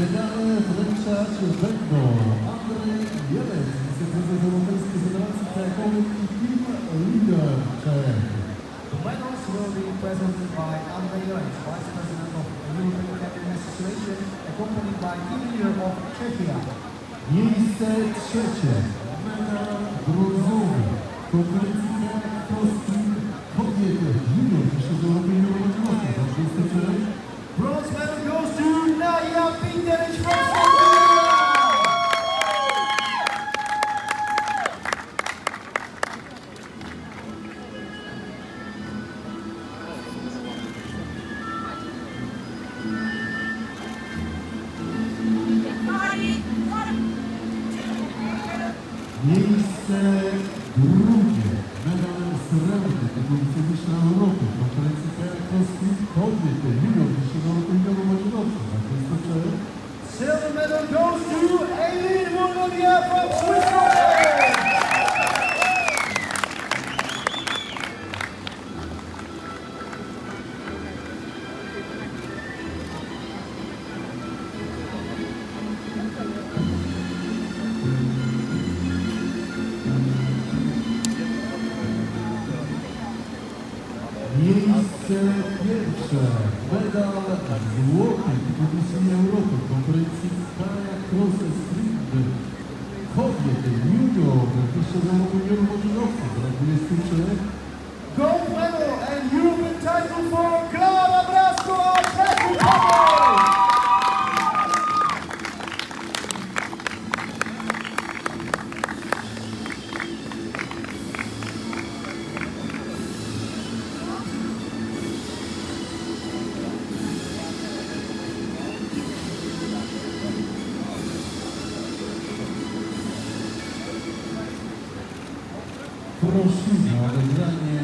Medale wręczać będą Andrzej Jelec, wiceprezes Europejskiej Federacji Kajakowej i Team Leader Czech. The medals will be presented by Andrzej Jelec, Vice President of European Kayaking Association, accompanied by Team Leader of Czechia. Miejsce trzecie, medal brązowy w konkurencji kajak polskich kobiety junior Mistrzostw Europy i Europejskiego za 26. Bronze medal goes to Nadia Pinterich from Serbia! Miejsce drugie, medal srebrny tego wicemistrza Europy w konferencji kajak polskich kobiety junior Mistrzostw Europy i Europejskiego za 26. Silver medal goes to Eileen Mongolia from Switzerland! Miejsce pierwsze, medal złoty Mistrzostw Europy w konkurencji kajak cross sprint kobiety junior Mistrzostw Europy i Europejskiego za 23. Gold medal and European title for Klara Brasko of Czech Republic! Prosimy o odebranie